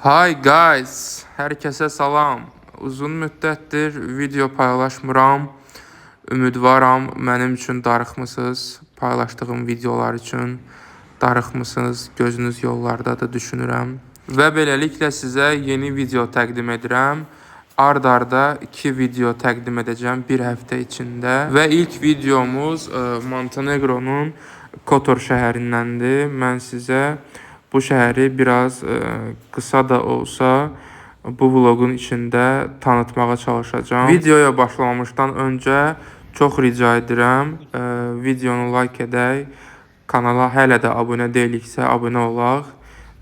Hi guys, herkese salam. Uzun müddətdir video paylaşmıram. Ümidvaram mənim üçün darıxmısınız. Paylaşdığım videolar üçün darıxmısınız. Gözünüz yollardadır düşünürəm. Və beləliklə sizə yeni video təqdim edirəm. Ard-arda 2 video təqdim edəcəm bir həftə içində. Və ilk videomuz Montenegronun Kotor şəhərindəndir. Mən sizə bu şəhəri biraz qısa da olsa bu vlogun içində tanıtmağa çalışacağım. Videoya başlamamışdan öncə çox rica edirəm, videonu like edək, kanala hələ də abunə deyiliksə abunə olaq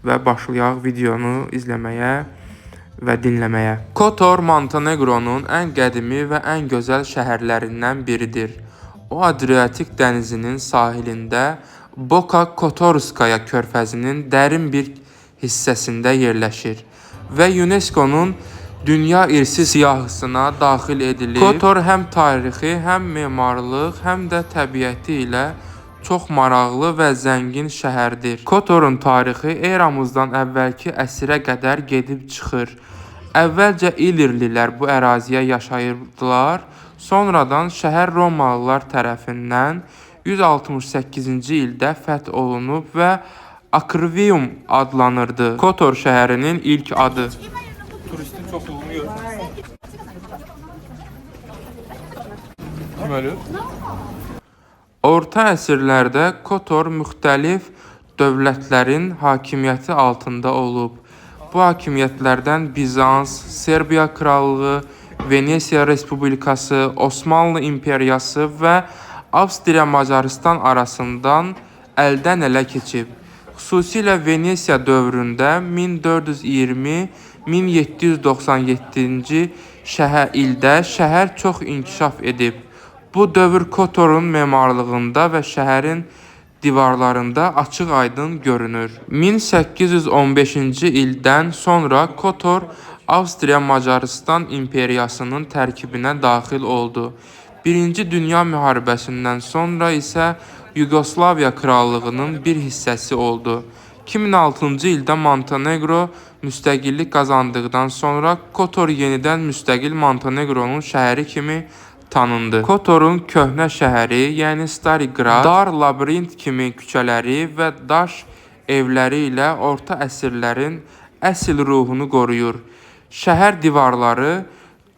və başlayaq videonu izləməyə və dinləməyə. Kotor Montenegronun ən qədimi və ən gözəl şəhərlərindən biridir. O Adriatik dənizinin sahilində Boka Kotorskaya körfəzinin dərin bir hissəsində yerləşir və UNESCO-nun Dünya İrsi siyahısına daxil edilir. Kotor həm tarixi, həm memarlıq, həm də təbiəti ilə çox maraqlı və zəngin şəhərdir. Kotorun tarixi eramızdan əvvəlki əsrə qədər gedib çıxır. Əvvəlcə İllirlilər bu əraziyə yaşayırdılar, sonradan şəhər Romalılar tərəfindən 168-ci ildə fəth olunub və Akrivium adlanırdı. Kotor şəhərinin ilk adı. Turistin çoxluğunu görürsən. Kim ölür? Orta əsrlərdə Kotor müxtəlif dövlətlərin hakimiyyəti altında olub. Bu hakimiyyətlərdən Bizans, Serbiya Krallığı, Venesiya Respublikası, Osmanlı İmperiyası və Avstriya Macaristan arasından əldən ələ keçib. Xüsusilə Venesiya dövründə 1420-1797-ci ildə şəhər çox inkişaf edib. Bu dövr Kotorun memarlığında və şəhərin divarlarında açıq-aydın görünür. 1815-ci ildən sonra Kotor Avstriya Macaristan İmperiyasının tərkibinə daxil oldu. Birinci Dünya müharibəsindən sonra isə Yugoslaviya Krallığının bir hissəsi oldu. 2006-cı ildə Montenegro müstəqillik qazandıqdan sonra Kotor yenidən müstəqil Montenegronun şəhəri kimi tanındı. Kotorun köhnə şəhəri, yəni Stari Grad, dar labirint kimi küçələri və daş evləri ilə orta əsrlərin əsl ruhunu qoruyur. Şəhər divarları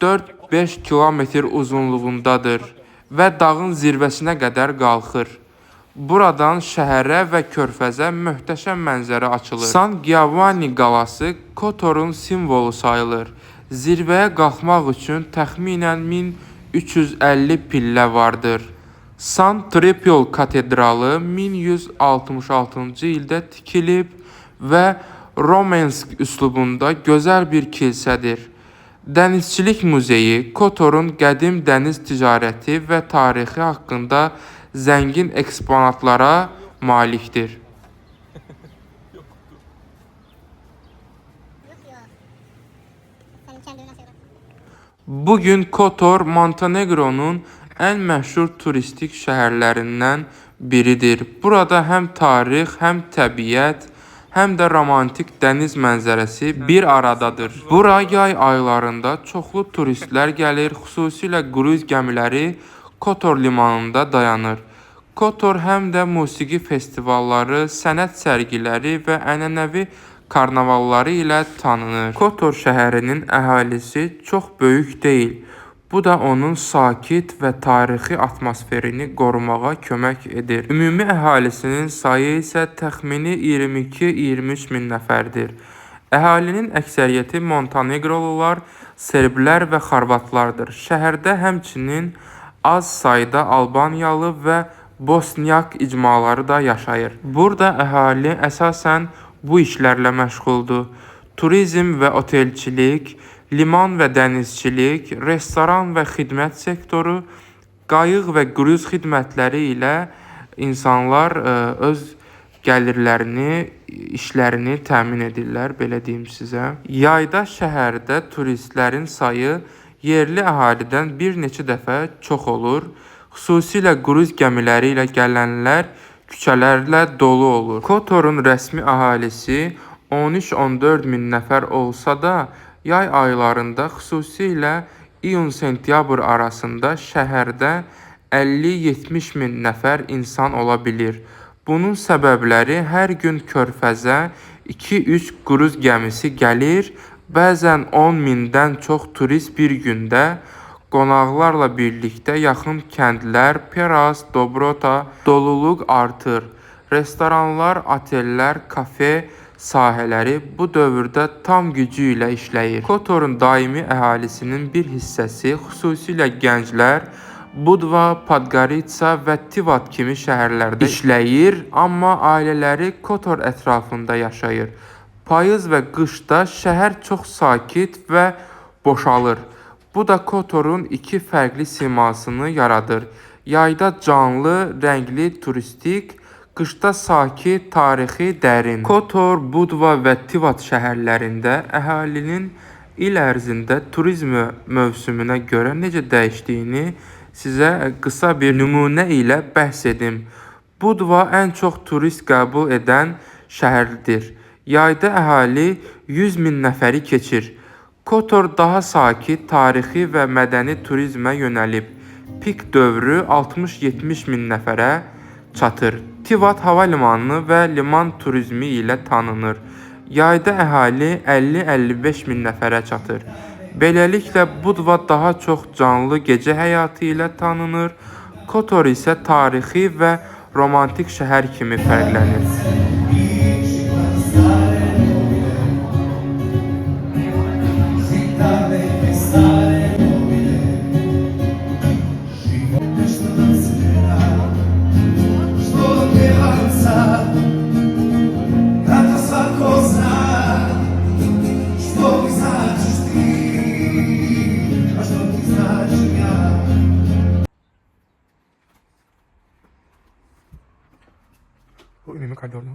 4-5 kilometr uzunluğundadır və dağın zirvəsinə qədər qalxır. Buradan şəhərə və körfəzə möhtəşəm mənzərə açılır. San Giovanni qalası Kotorun simvolu sayılır. Zirvəyə qalxmaq üçün təxminən 1350 pillə vardır. San Tripol katedralı 1166-cı ildə tikilib və Romansk üslubunda gözəl bir kilsədir. Dənizçilik muzeyi Kotorun qədim dəniz ticarəti və tarixi haqqında zəngin eksponatlara malikdir. Bugün Kotor Montenegronun ən məşhur turistik şəhərlərindən biridir. Burada həm tarix, həm təbiət, həm də romantik dəniz mənzərəsi bir aradadır. Bura yay aylarında çoxlu turistlər gəlir, xüsusilə qruz gəmiləri Kotor limanında dayanır. Kotor həm də musiqi festivalları, sənət sərgiləri və ənənəvi karnavalları ilə tanınır. Kotor şəhərinin əhalisi çox böyük deyil. Bu da onun sakit və tarixi atmosferini qorumağa kömək edir. Ümumi əhalisinin sayı isə təxmini 22-23 min nəfərdir. Əhalinin əksəriyyəti Montenegrolular, serblər və xorvatlardır. Şəhərdə həmçinin az sayda Albaniyalı və Bosnyak icmaları da yaşayır. Burada əhali əsasən bu işlərlə məşğuldur. Turizm və otelçilik, liman və dənizçilik, restoran və xidmət sektoru, qayıq və qruz xidmətləri ilə insanlar öz gəlirlərini, işlərini təmin edirlər, belə deyim sizə. Yayda şəhərdə turistlərin sayı yerli əhalidən bir neçə dəfə çox olur. Xüsusilə qruz gəmiləri ilə gələnlər küçələrlə dolu olur. Kotorun rəsmi əhalisi 13-14 min nəfər olsa da, yay aylarında, xüsusilə iyun-sentyabr arasında şəhərdə 50-70 min nəfər insan ola bilir. Bunun səbəbləri hər gün körfəzə 2-3 qruz gəmisi gəlir, bəzən 10 mindən çox turist bir gündə qonaqlarla birlikdə yaxın kəndlər, Peras, Dobrota, doluluq artır. Restoranlar, otellər, kafe sahələri bu dövrdə tam gücü ilə işləyir. Kotorun daimi əhalisinin bir hissəsi, xüsusilə gənclər, Budva, Podgoritsa və Tivat kimi şəhərlərdə işləyir, amma ailələri Kotor ətrafında yaşayır. Payız və qışda şəhər çox sakit və boşalır. Bu da Kotorun iki fərqli simasını yaradır. Yayda canlı, rəngli, turistik, qışda sakit, tarixi, dərin. Kotor, Budva və Tivat şəhərlərində əhalinin il ərzində turizm mövsümünə görə necə dəyişdiyini sizə qısa bir nümunə ilə bəhs edim. Budva ən çox turist qəbul edən şəhərdir. Yayda əhali 100 min nəfəri keçir. Kotor daha sakit, tarixi və mədəni turizmə yönəlib. Pik dövrü 60-70 min nəfərə çatır. Tivat hava limanı və liman turizmi ilə tanınır. Yayda əhali 50-55 min nəfərə çatır. Beləliklə, Budva daha çox canlı gecə həyatı ilə tanınır. Kotor isə tarixi və romantik şəhər kimi fərqlənir. Bu ümumi koridordu.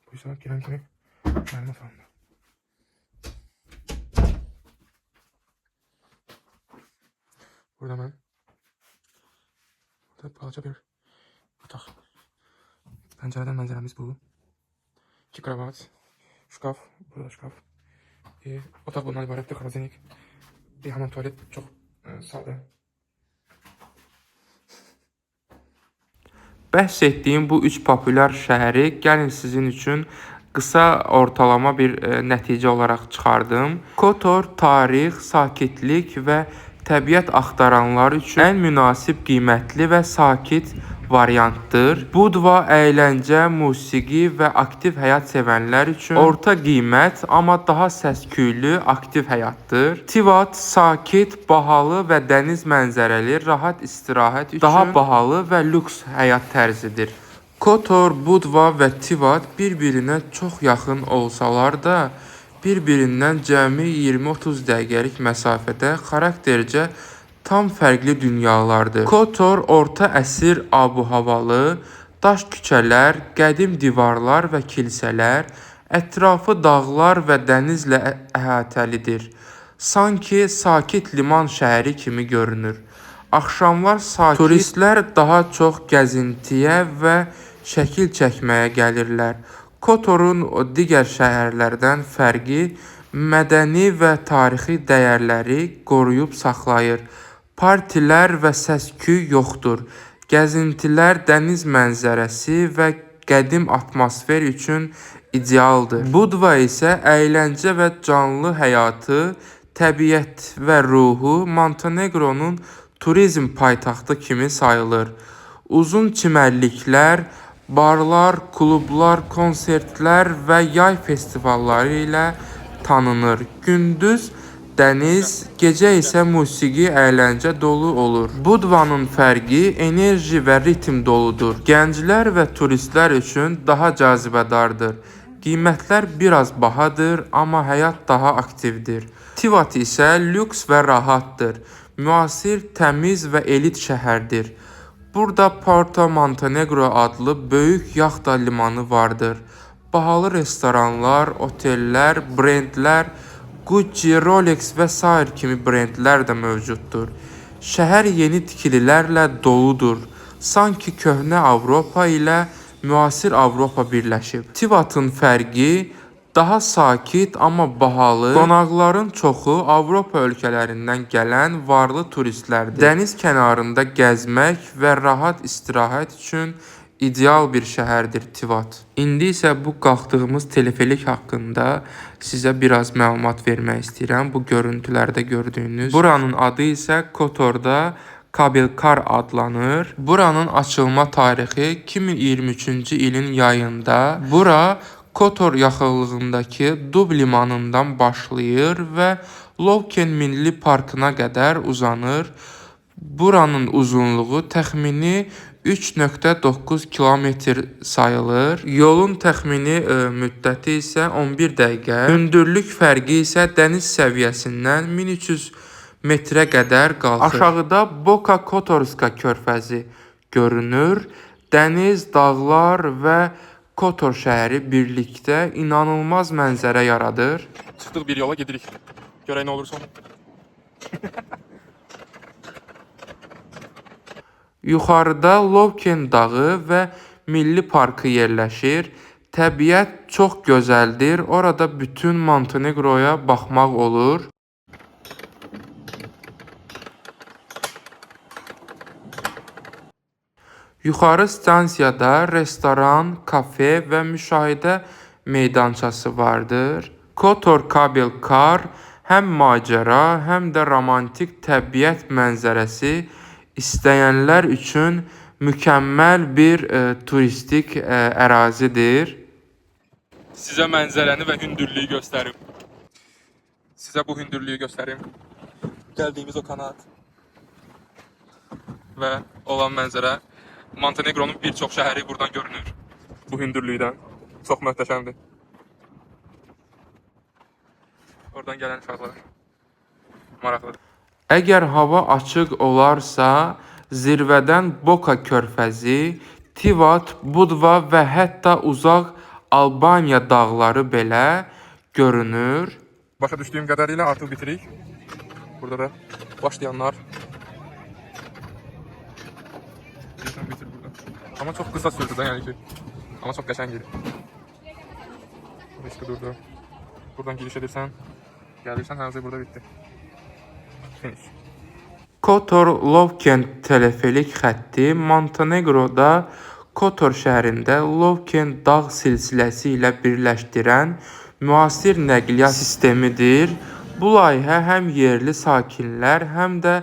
Bu yüzden giren kimi məlumat alındı. Burada mən. Burada balaca bir otaq. Pəncərədən mənzərəmiz bu. 2 kravat, şkaf, burada şkaf. Otaq bundan ibarətdir, xarazenik. Bir hamam tuvalet çox sadə. Bəhs etdiyim bu 3 populyar şəhəri gəlin sizin üçün qısa ortalama bir nəticə olaraq çıxardım. Kotor tarix, sakitlik və təbiət axtaranlar üçün ən münasib, qiymətli və sakit variantdır. Budva əyləncə, musiqi və aktiv həyat sevənlər üçün orta qiymət, amma daha səs-küylü, aktiv həyatdır. Tivat sakit, bahalı və dəniz mənzərəli, rahat istirahət üçün daha bahalı və lüks həyat tərzidir. Kotor, Budva və Tivat bir-birinə çox yaxın olsalar da, bir-birindən cəmi 20-30 dəqiqəlik məsafədə xaraktercə tam fərqli dünyalardır. Kotor orta əsr abu-havalı, daş küçələr, qədim divarlar və kilsələr, ətrafı dağlar və dənizlə əhatəlidir. Sanki sakit liman şəhəri kimi görünür. Axşamlar sakit, turistlər daha çox gəzintiyə və şəkil çəkməyə gəlirlər. Kotorun digər şəhərlərdən fərqi mədəni və tarixi dəyərləri qoruyub saxlayır. Partilər və səs-küy yoxdur. Gəzintilər, dəniz mənzərəsi və qədim atmosfer üçün idealdır. Budva isə əyləncə və canlı həyatı, təbiət və ruhu Montenegronun turizm paytaxtı kimi sayılır. Uzun çimərliklər, barlar, klublar, konsertlər və yay festivalları ilə tanınır. Gündüz dəniz, gecə isə musiqi, əyləncə dolu olur. Budvanın fərqi enerji və ritm doludur. Gənclər və turistlər üçün daha cazibədardır. Qiymətlər biraz bahadır, amma həyat daha aktivdir. Tivat isə lüks və rahatdır. Müasir, təmiz və elit şəhərdir. Burada Porto Montenegro adlı böyük yaxta limanı vardır. Bahalı restoranlar, otellər, brendlər, Gucci, Rolex və sair kimi brendlər də mövcuddur. Şəhər yeni tikililərlə doludur. Sanki köhnə Avropa ilə müasir Avropa birləşib. Tivatın fərqi daha sakit, amma bahalı. Qonaqların çoxu Avropa ölkələrindən gələn varlı turistlərdir. Dəniz kənarında gəzmək və rahat istirahət üçün ideal bir şəhərdir Tivat. İndi isə bu qalxdığımız teleferik haqqında sizə biraz məlumat vermək istəyirəm. Bu görüntülərdə gördüyünüz. Buranın adı isə Kotorda Kabelkar adlanır. Buranın açılma tarixi 2023-cü ilin yayında. Bura Kotor yaxınlığındakı Dub limanından başlayır və Lovken Milli Parkına qədər uzanır. Buranın uzunluğu təxmini 3,9 kilometr sayılır. Yolun təxmini müddəti isə 11 dəqiqə. Hündürlük fərqi isə dəniz səviyyəsindən 1300 metrə qədər qalxır. Aşağıda Boka Kotorska körfəzi görünür. Dəniz, dağlar və Kotor şəhəri birlikdə inanılmaz mənzərə yaradır. Çıxdıq bir yola gedirik. Görək nə olursa. Yuxarıda Lovken dağı və Milli Parkı yerləşir. Təbiət çox gözəldir. Orada bütün Montenegroya baxmaq olur. Yuxarı stansiyada restoran, kafe və müşahidə meydançası vardır. Kotor Kabelkar həm macəra, həm də romantik təbiət mənzərəsi istəyənlər üçün mükəmməl bir turistik ərazidir. Sizə mənzərəni və hündürlüyü göstərim. Sizə bu hündürlüyü göstərim. Gəldiyimiz o kanat və olan mənzərə. Montenegronun bir çox şəhəri buradan görünür. Bu hündürlükdən. Çox möhtəşəmdir. Oradan gələn uşaqlar. Maraqlıdır. Əgər hava açıq olarsa, zirvədən Boka körfəzi, Tivat, Budva və hətta uzaq Albaniya dağları belə görünür. Başa düşdüyüm qədərilə artıq bitirik. Burada da başlayanlar. Bitir burada. Ama çok kısa sürdü de yani ki. Ama çok qəşəng yeri. İşte durdu. Buradan giriş edirsən, gəlirsən, hazır burada bitti. Finish. Kotor Lovken teleferik xətti Montenegroda Kotor şəhərində Lovken dağ silsiləsi ilə birləşdirən müasir nəqliyyat sistemidir. Bu layihə həm yerli sakinlər, həm də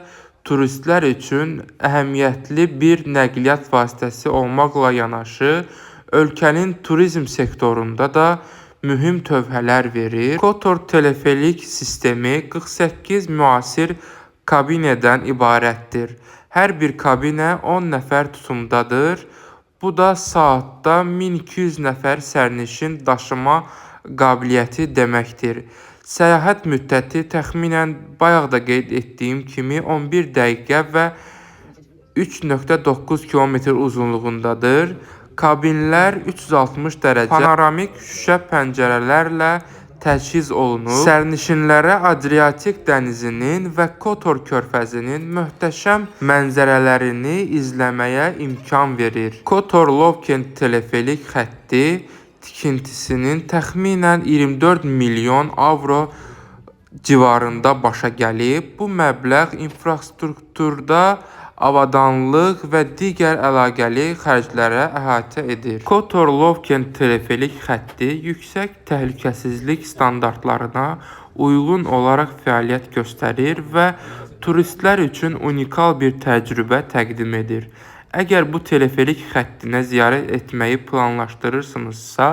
turistlər üçün əhəmiyyətli bir nəqliyyat vasitəsi olmaqla yanaşı, ölkənin turizm sektorunda da mühüm tövhələr verir. Kotor teleferik sistemi 48 müasir kabinədən ibarətdir. Hər bir kabinə 10 nəfər tutumdadır. Bu da saatda 1200 nəfər sərnişin daşıma qabiliyyəti deməkdir. Səyahət müddəti təxminən bayaq da qeyd etdiyim kimi 11 dəqiqə və 3,9 kilometr uzunluğundadır. Kabinlər 360 dərəcə panoramik şüşə pəncərələrlə təchiz olunub. Sərnişinlərə Adriatik dənizinin və Kotor körfəzinin möhtəşəm mənzərələrini izləməyə imkan verir. Kotor Lovken teleferik xətti tikintisinin təxminən 24 milyon avro civarında başa gəlib. Bu məbləğ infrastrukturda avadanlıq və digər əlaqəli xərclərə əhatə edir. Kotor Lovken teleferik xətti yüksək təhlükəsizlik standartlarına uyğun olaraq fəaliyyət göstərir və turistlər üçün unikal bir təcrübə təqdim edir. Əgər bu teleferik xəttinə ziyarət etməyi planlaşdırırsınızsa,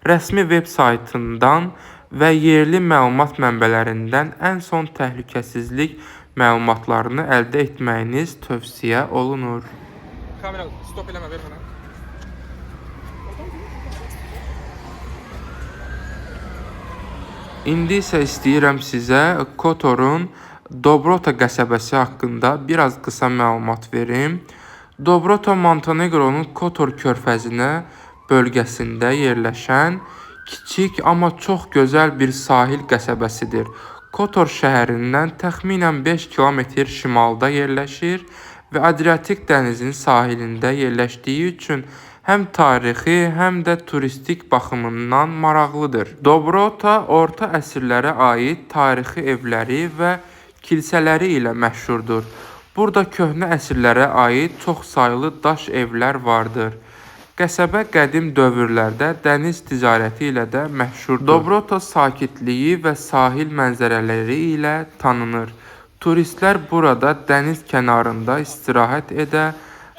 rəsmi veb saytından və yerli məlumat mənbələrindən ən son təhlükəsizlik məlumatlarını əldə etməyiniz tövsiyə olunur. Kamera stop eləmə, ver mənə. İndi isə istəyirəm sizə Kotorun Dobrota qəsəbəsi haqqında biraz qısa məlumat verim. Dobrota Montenegronun Kotor körfəzinə bölgəsində yerləşən kiçik, amma çox gözəl bir sahil qəsəbəsidir. Kotor şəhərindən təxminən 5 kilometr şimalda yerləşir və Adriatik dənizinin sahilində yerləşdiyi üçün həm tarixi, həm də turistik baxımından maraqlıdır. Dobrota orta əsrlərə aid tarixi evləri və kilsələri ilə məşhurdur. Burada köhnə əsrlərə aid çoxsaylı daş evlər vardır. Qəsəbə qədim dövrlərdə dəniz ticarəti ilə də məşhurdur. Dobrota sakitliyi və sahil mənzərələri ilə tanınır. Turistlər burada dəniz kənarında istirahət edə,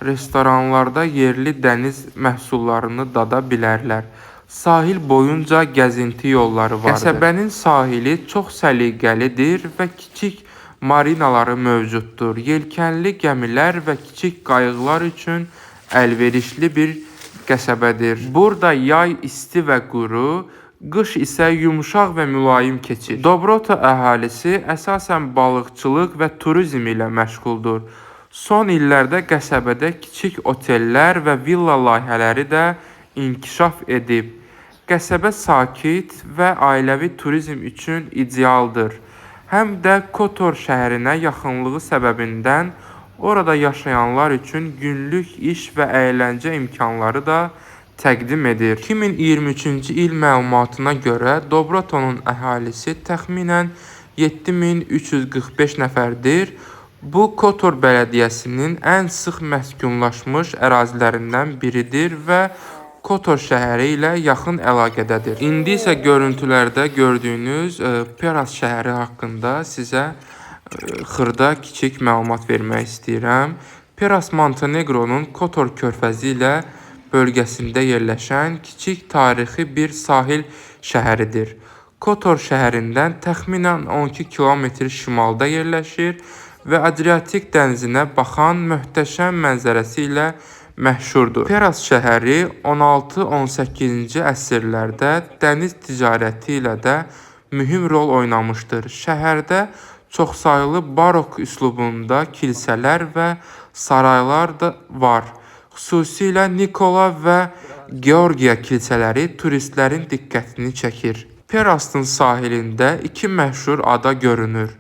restoranlarda yerli dəniz məhsullarını dada bilərlər. Sahil boyunca gəzinti yolları vardır. Qəsəbənin sahili çox səliqəlidir və kiçik marinaları mövcuddur. Yelkənli gəmilər və kiçik qayıqlar üçün əlverişli bir qəsəbədir. Burada yay isti və quru, qış isə yumşaq və mülayim keçir. Dobrota əhalisi əsasən balıqçılıq və turizm ilə məşğuldur. Son illərdə qəsəbədə kiçik otellər və villa layihələri də inkişaf edib. Qəsəbə sakit və ailəvi turizm üçün idealdır. Həm də Kotor şəhərinə yaxınlığı səbəbindən orada yaşayanlar üçün günlük iş və əyləncə imkanları da təqdim edir. 2023-cü il məlumatına görə Dobrotonun əhalisi təxminən 7345 nəfərdir. Bu Kotor bələdiyyəsinin ən sıx məskunlaşmış ərazilərindən biridir və Kotor şəhəri ilə yaxın əlaqədədir. İndi isə görüntülərdə gördüyünüz Peras şəhəri haqqında sizə xırda kiçik məlumat vermək istəyirəm. Peras Montenegronun Kotor körfəzi ilə bölgəsində yerləşən kiçik tarixi bir sahil şəhəridir. Kotor şəhərindən təxminən 12 km şimalda yerləşir və Adriatik dənizinə baxan möhtəşəm mənzərəsi ilə məşhurdur. Peras şəhəri 16-18-ci əsrlərdə dəniz ticarəti ilə də mühüm rol oynamışdır. Şəhərdə çoxsaylı barok üslubunda kilsələr və saraylar da var. Xüsusilə Nikola və Georgiya kilsələri turistlərin diqqətini çəkir. Perasın sahilində iki məşhur ada görünür.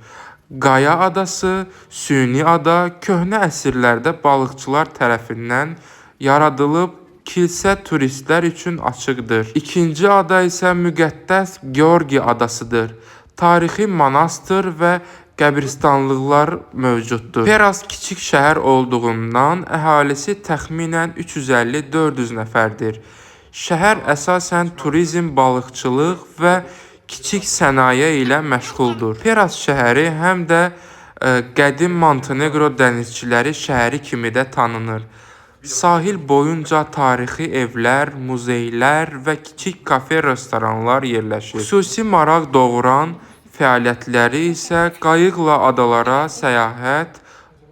Qaya adası, süni ada köhnə əsrlərdə balıqçılar tərəfindən yaradılıb, kilsə turistlər üçün açıqdır. İkinci ada isə müqəddəs Georgi adasıdır. Tarixi manastır və qəbirstanlıqlar mövcuddur. Peras kiçik şəhər olduğundan əhalisi təxminən 350-400 nəfərdir. Şəhər əsasən turizm, balıqçılıq və kiçik sənaye ilə məşğuldur. Peras şəhəri həm də qədim Montenegro dənizçiləri şəhəri kimi də tanınır. Sahil boyunca tarixi evlər, muzeylər və kiçik kafe, restoranlar yerləşir. Xüsusi maraq doğuran fəaliyyətləri isə qayıqla adalara səyahət,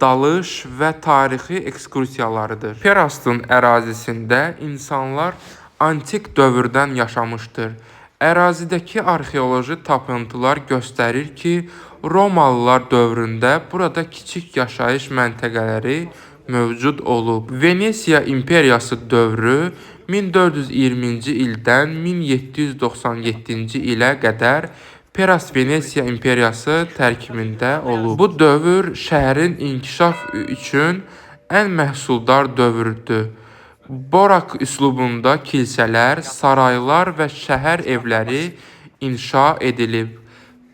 dalış və tarixi ekskursiyalarıdır. Perasın ərazisində insanlar antik dövrdən yaşamışdır. Ərazidəki arxeoloji tapıntılar göstərir ki, Romalılar dövründə burada kiçik yaşayış məntəqələri mövcud olub. Venesiya imperiyası dövrü 1420-ci ildən 1797-ci ilə qədər Peras Venesiya imperiyası tərkibində olub. Bu dövr şəhərin inkişaf üçün ən məhsuldar dövrdür. Borak üslubunda kilsələr, saraylar və şəhər evləri inşa edilib.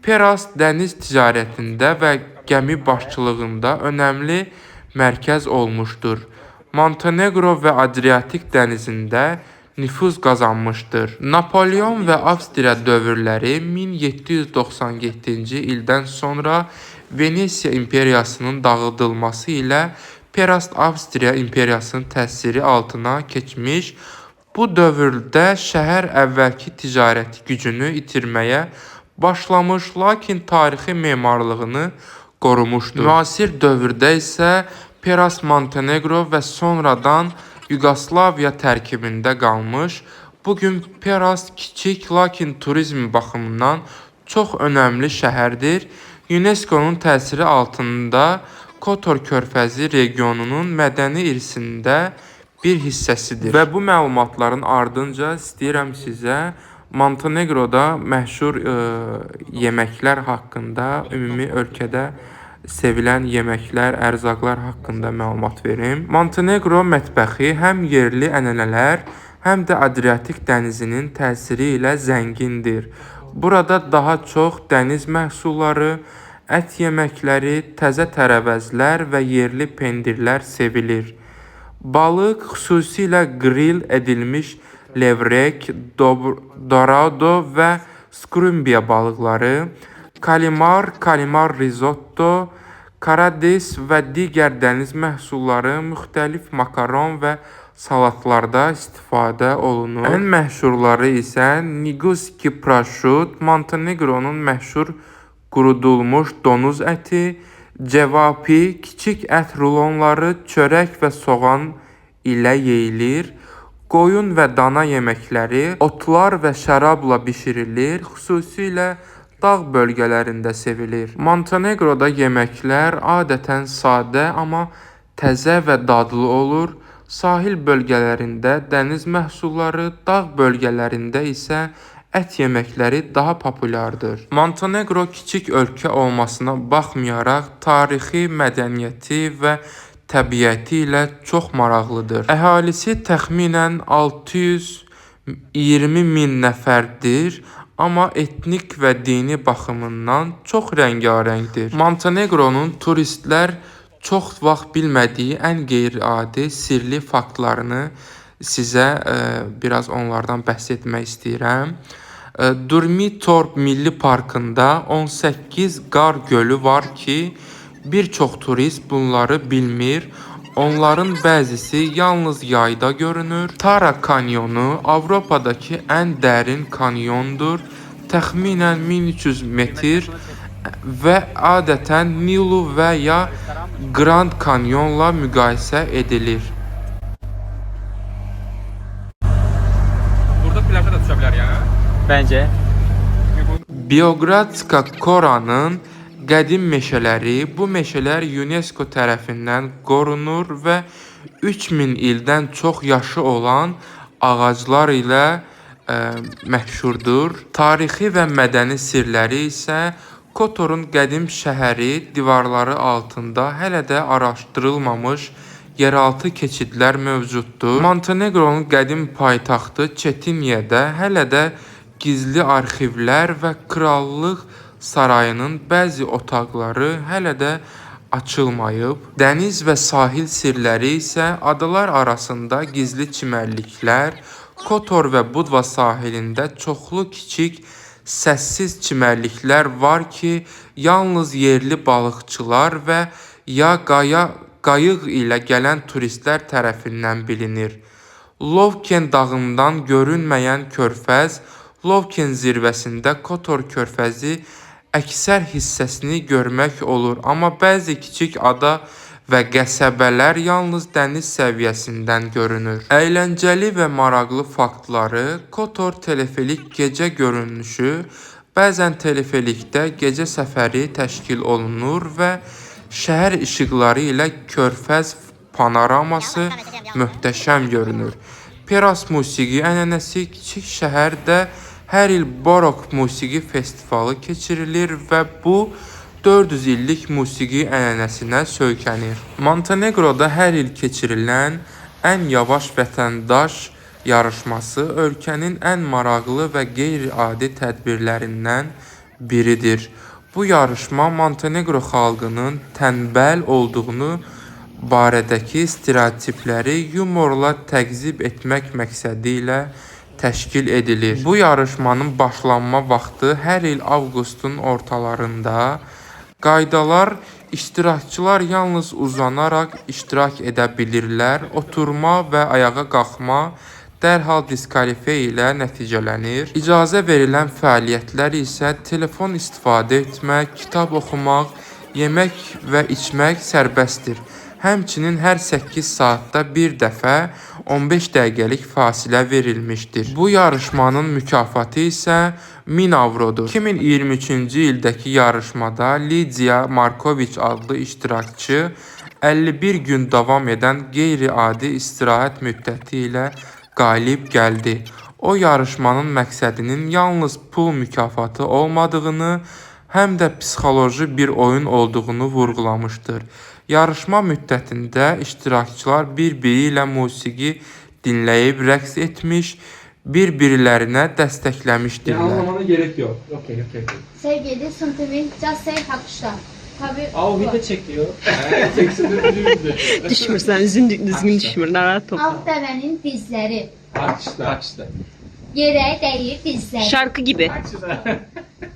Peras dəniz ticarətində və gəmi başçılığında önəmli mərkəz olmuşdur. Montenegro və Adriatik dənizində nüfuz qazanmışdır. Napolyon və Avstriya dövrləri 1797-ci ildən sonra Venesiya imperiyasının dağıdılması ilə Peras Avstriya imperiyasının təsiri altına keçmiş. Bu dövrdə şəhər əvvəlki ticarəti gücünü itirməyə başlamış, lakin tarixi memarlığını qorumuşdur. Müasir dövrdə isə Peras Montenegro və sonradan Yugoslaviya tərkibində qalmış. Bugün Peras kiçik, lakin turizm baxımından çox önəmli şəhərdir. UNESCO-nun təsiri altında Kotor körfəzi regionunun mədəni irsində bir hissəsidir. Və bu məlumatların ardınca istəyirəm sizə Montenegroda məşhur yeməklər haqqında, ümumi ölkədə sevilən yeməklər, ərzaqlar haqqında məlumat verim. Montenegro mətbəxi həm yerli ənənələr, həm də Adriatik dənizinin təsiri ilə zəngindir. Burada daha çox dəniz məhsulları, ət yeməkləri, təzə tərəvəzlər və yerli pendirlər sevilir. Balıq, xüsusilə qril edilmiş levrek, dorado və skrumbiya balıqları, kalimar risotto, karadis və digər dəniz məhsulları müxtəlif makaron və salatlarda istifadə olunur. Ən məşhurları isə Niguski prosciutto, Montenegronun məşhur qurudulmuş donuz əti, cevapi, kiçik ət rulonları, çörək və soğan ilə yeyilir. Qoyun və dana yeməkləri otlar və şərabla bişirilir, xüsusilə dağ bölgələrində sevilir. Montenegroda yeməklər adətən sadə, amma təzə və dadlı olur. Sahil bölgələrində dəniz məhsulları, dağ bölgələrində isə ət yeməkləri daha populyardır. Montenegro kiçik ölkə olmasına baxmayaraq tarixi, mədəniyyəti və təbiəti ilə çox maraqlıdır. Əhalisi təxminən 620 min nəfərdir, amma etnik və dini baxımından çox rəngarəngdir. Montenegronun turistlər çox vaxt bilmədiyi ən qeyri-adi, sirli faktlarını sizə biraz onlardan bəhs etmək istəyirəm. Durmitor Milli Parkında 18 qar gölü var ki, bir çox turist bunları bilmir. Onların bəzisi yalnız yayda görünür. Tara kanyonu Avropadakı ən dərin kanyondur. Təxminən 1300 metr və adətən Nilu və ya Grand Kanyonla müqayisə edilir. Burada plaja da düşə bilər yəni? Bence. Biogradska Koranın qədim meşələri, bu meşələr UNESCO tərəfindən qorunur və 3000 ildən çox yaşı olan ağaclar ilə məşhurdur. Tarixi və mədəni sirləri isə Kotorun qədim şəhəri divarları altında hələ də araşdırılmamış yeraltı keçidlər mövcuddur. Montenegronun qədim paytaxtı Çetinyedə hələ də gizli arxivlər və krallıq sarayının bəzi otaqları hələ də açılmayıb. Dəniz və sahil sirləri isə adalar arasında gizli çimərliklər, Kotor və Budva sahilində çoxlu kiçik səssiz çimərliklər var ki, yalnız yerli balıqçılar və ya qayıq ilə gələn turistlər tərəfindən bilinir. Lovken dağından görünməyən körfəz, Lovken zirvəsində Kotor körfəzi əksər hissəsini görmək olur, amma bəzi kiçik ada və qəsəbələr yalnız dəniz səviyyəsindən görünür. Əyləncəli və maraqlı faktları: Kotor teleferik gecə görünüşü, bəzən teleferikdə gecə səfəri təşkil olunur və şəhər işıqları ilə körfəz panoraması möhtəşəm görünür. Peras musiqi ənənəsi kiçik şəhərdə hər il Borok musiqi festivalı keçirilir və bu 400 illik musiqi ənənəsinə söykənir. Montenegroda hər il keçirilən ən yavaş vətəndaş yarışması ölkənin ən maraqlı və qeyri-adi tədbirlərindən biridir. Bu yarışma Montenegro xalqının tənbəl olduğunu barədəki stereotipləri yumorla təqzib etmək məqsədi ilə təşkil edilir. Bu yarışmanın başlanma vaxtı hər il avqustun ortalarında. Qaydalar: iştirakçılar yalnız uzanaraq iştirak edə bilirlər. Oturma və ayağa qalxma dərhal diskvalifiya ilə nəticələnir. İcazə verilən fəaliyyətlər isə telefon istifadə etmək, kitab oxumaq, yemək və içmək sərbəstdir. Həmçinin hər 8 saatda bir dəfə 15 dəqiqəlik fasilə verilmişdir. Bu yarışmanın mükafatı isə 1000 avrodur. 2023-cü ildəki yarışmada Lidiya Markoviç adlı iştirakçı 51 gün davam edən qeyri-adi istirahət müddəti ilə qalib gəldi. O yarışmanın məqsədinin yalnız pul mükafatı olmadığını, həm də psixoloji bir oyun olduğunu vurğulamışdır. Yarışma müddətində iştirakçılar bir-biri ilə musiqi dinləyib rəqs etmiş, bir-birilərinə dəstəkləmişdirlər. Anlamana gerek yok. Okey. Sevgili Sıntıvin, Just Say Takışlar. Tabii. O video çekiyor. Çeksin de videomuzu. Düşmürsən, üzün düzgün düşmür, narahat ol. Alt dəvənin dizləri. Alkışlar. Yerə dəyir dizləri. Şarkı gibi.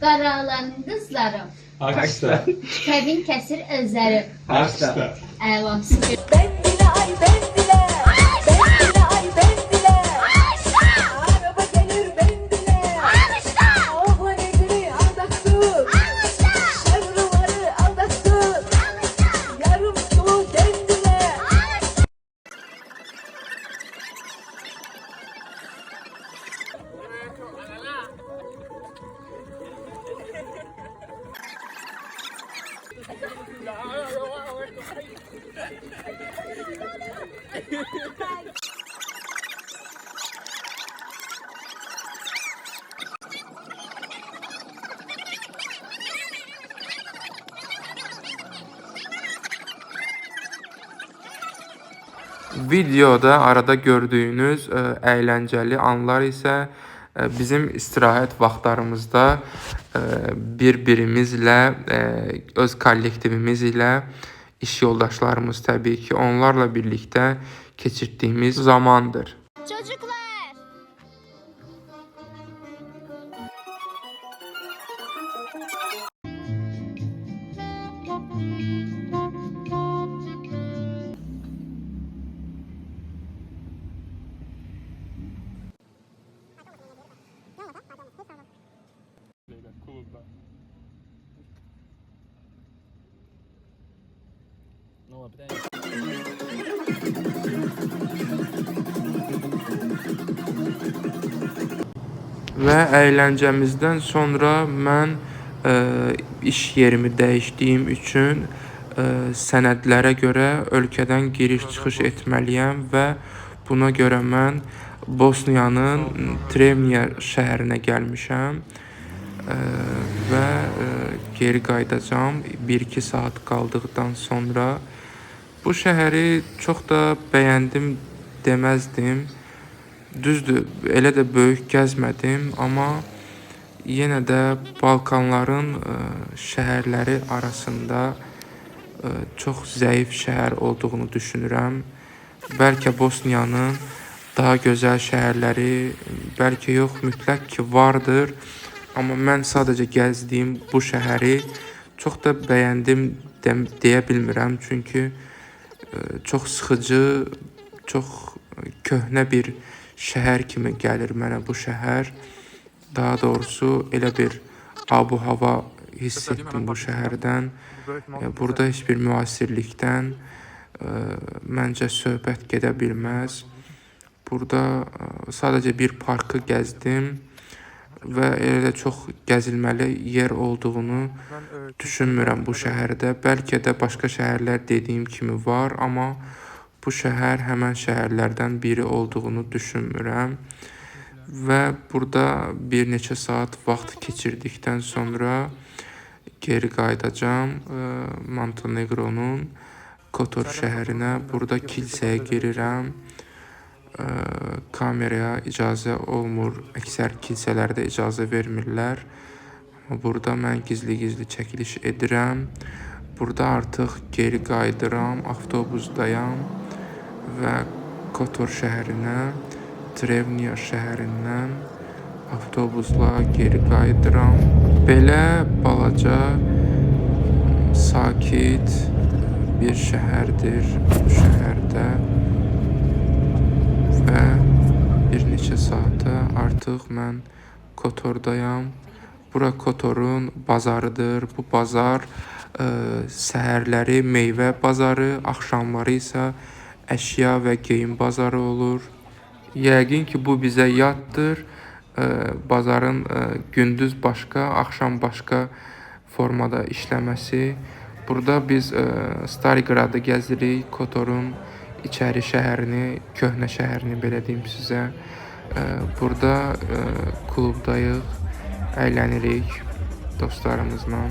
Qaralan qızlarım. Alkışlar. Kəbin kəsir özləri. Alkışlar. Əlası. Ben bile ay ben bile. Ben bile ay ben bile. Araba gelir ben bile. Oğlan edini aldattın. Şevruları aldattın. Yarım dolu dendile. Videoda arada gördüyünüz əyləncəli anlar isə bizim istirahət vaxtlarımızda bir-birimizlə, öz kollektivimiz ilə, iş yoldaşlarımız təbii ki, onlarla birlikdə keçirdiyimiz zamandır. Çocuklar. Klubda. Və əyləncəmizdən sonra mən iş yerimi dəyişdiyim üçün sənədlərə görə ölkədən giriş-çıxış etməliyəm və buna görə mən Bosniyanın Trevnya şəhərinə gəlmişəm və geri qayıdacağam 1-2 saat qaldıqdan sonra. Bu şəhəri çox da bəyəndim deməzdim. Düzdür, elə də böyük gəzmədim, amma yenə də Balkanların şəhərləri arasında çox zəif şəhər olduğunu düşünürəm. Bəlkə Bosniyanın daha gözəl şəhərləri, bəlkə yox, mütləq ki vardır. Amma mən sadəcə gəzdiyim bu şəhəri çox da bəyəndim deyə bilmirəm. Çünki çox sıxıcı, çox köhnə bir şəhər kimi gəlir mənə bu şəhər. Daha doğrusu elə bir abu-hava hiss etdim bu şəhərdən. Burada heç bir müasirlikdən məncə söhbət gedə bilməz. Burada sadəcə bir parkı gəzdim və elə də çox gəzilməli yer olduğunu düşünmürəm bu şəhərdə. Bəlkə də başqa şəhərlər dediyim kimi var, amma bu şəhər həmən şəhərlərdən biri olduğunu düşünmürəm. Və burada bir neçə saat vaxt keçirdikdən sonra geri qayıdacağam Montenegronun Kotor şəhərinə. Burada kilsəyə girirəm. Kameraya icazə olmur. Əksər kilsələrdə icazə vermirlər. Burada mən gizli-gizli çəkiliş edirəm. Burada artıq geri qayıdıram, avtobusdayam və Kotor şəhərinə, Trevnya şəhərindən avtobusla geri qayıdıram. Belə balaca, sakit bir şəhərdir bu şəhərdə və bir neçə saata artıq mən Kotordayam. Bura Kotorun bazarıdır. Bu bazar səhərləri meyvə bazarı, axşamları isə əşya və geyim bazarı olur. Yəqin ki, bu bizə yaddır. Bazarın gündüz başqa, axşam başqa formada işləməsi. Burada biz Starigradı gəzirik, Kotorun içəri şəhərini, köhnə şəhərini belə deyim sizə. Burada klubdayıq, əylənirik. dostlarımızla.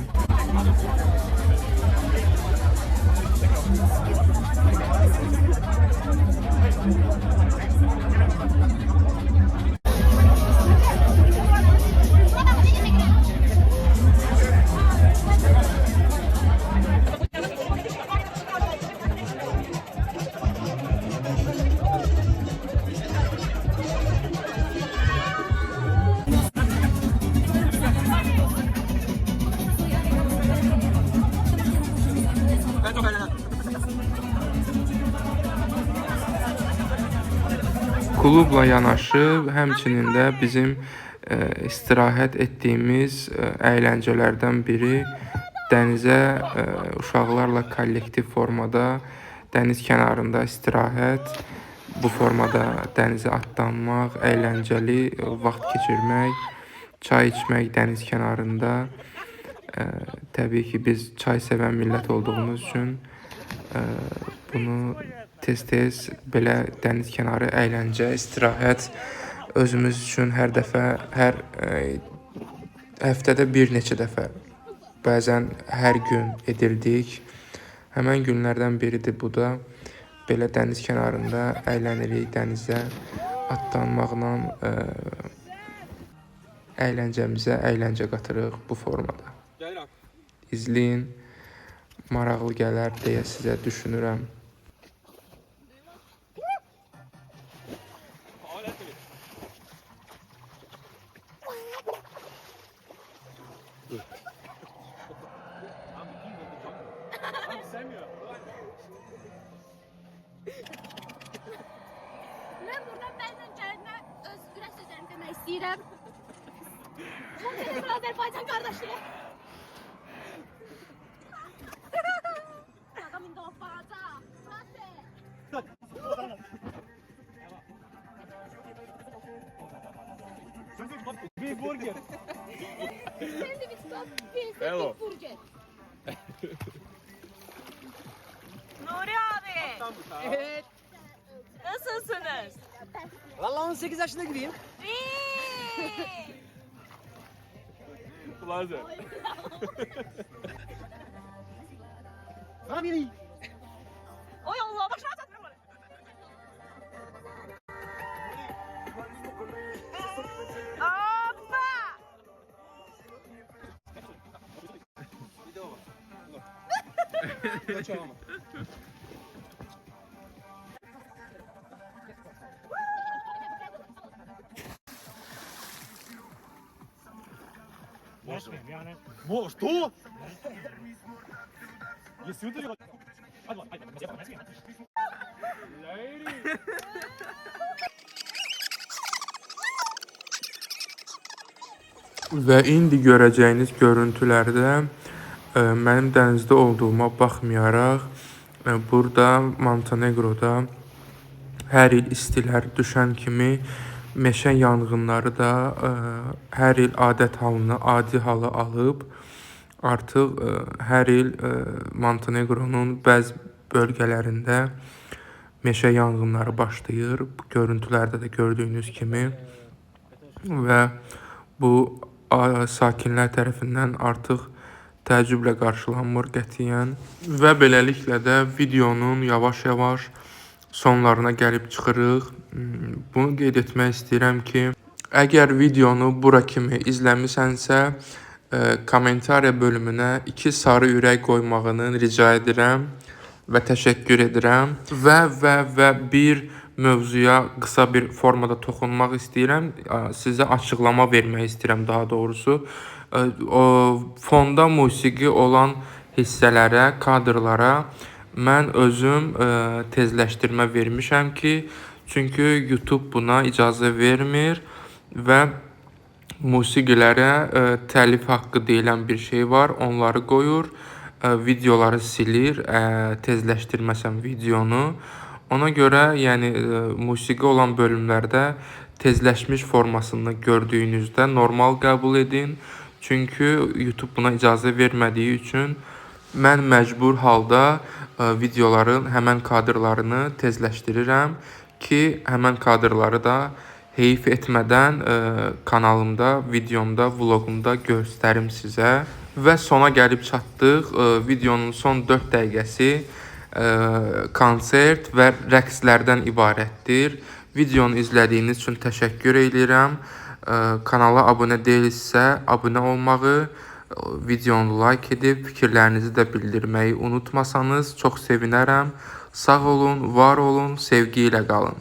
Klubla yanaşı, həmçinin də bizim istirahət etdiyimiz əyləncələrdən biri dənizə uşaqlarla kollektiv formada dəniz kənarında istirahət, bu formada dənizə atlanmaq, əyləncəli vaxt keçirmək, çay içmək dəniz kənarında. Təbii ki, biz çay sevən millət olduğumuz üçün bunu tez-tez belə dəniz kənarı əyləncə, istirahət özümüz üçün hər dəfə, hər həftədə bir neçə dəfə, bəzən hər gün edirdik. Həmən günlərdən biridir bu da. Belə dəniz kənarında əylənirik, dənizə atlanmaqla əyləncəmizə əyləncə qatırıq bu formada. İzləyin, maraqlı gələr deyə sizə düşünürəm. Mən buradan bəzən gəlinə öz ürək sözlərimi demək istəyirəm. Çox Azərbaycan qardaşıyıq. Adam indi aparacaq. Bir burger. Sandviç top, bir burger. Nuri abi. Evet. Nasılsınız? Vallahi 18 yaşında gibiyim. Plaza. Sana bir Oy Allah başına satırım onu. Hoppa. Kaçalım. Во, что? Если это... Və indi görəcəyiniz görüntülərdə mənim dənizdə olduğuma baxmayaraq, burada Montenegroda hər il istilər düşən kimi meşə yanğınları da hər il adət halını, adi halı alıb, artıq hər il Montenegronun bəzi bölgələrində meşə yanğınları başlayır. Bu görüntülərdə də gördüyünüz kimi və bu sakinlər tərəfindən artıq təəccüblə qarşılanmır qətiyyən və beləliklə də videonun yavaş-yavaş sonlarına gəlib çıxırıq. Bunu qeyd etmək istəyirəm ki, əgər videonu bura kimi izləmisənsə, kommentariya bölümünə 2 sarı ürək qoymağını rica edirəm və təşəkkür edirəm və bir mövzuya qısa bir formada toxunmaq istəyirəm. Sizə açıqlama vermək istəyirəm daha doğrusu. Fonda musiqi olan hissələrə, kadrlara mən özüm tezləşdirmə vermişəm ki, çünki YouTube buna icazə vermir və musiqilərə təlif haqqı deyilən bir şey var. Onları qoyur, videoları silir, tezləşdirməsəm videonu. Ona görə, yəni musiqi olan bölümlərdə tezləşmiş formasını gördüyünüzdə normal qəbul edin. Çünki YouTube buna icazə vermədiyi üçün mən məcbur halda videoların həmən kadrlarını tezləşdirirəm ki, həmən kadrları da heyf etmədən kanalımda, videomda, vlogumda göstərim sizə. Və sona gəlib çatdıq. Videonun son 4 dəqiqəsi konsert və rəqslərdən ibarətdir. Videonu izlədiyiniz üçün təşəkkür edirəm. Kanala abunə deyilsə, abunə olmağı, videonu like edib fikirlərinizi də bildirməyi unutmasanız çox sevinərəm. Sağ olun, var olun, sevgi ilə qalın.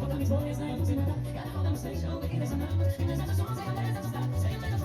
Potem zło nie znają, gotta hold them, stay show, they give us a number. And there's not a song, say I'm there, there's a stop. Say I'm there,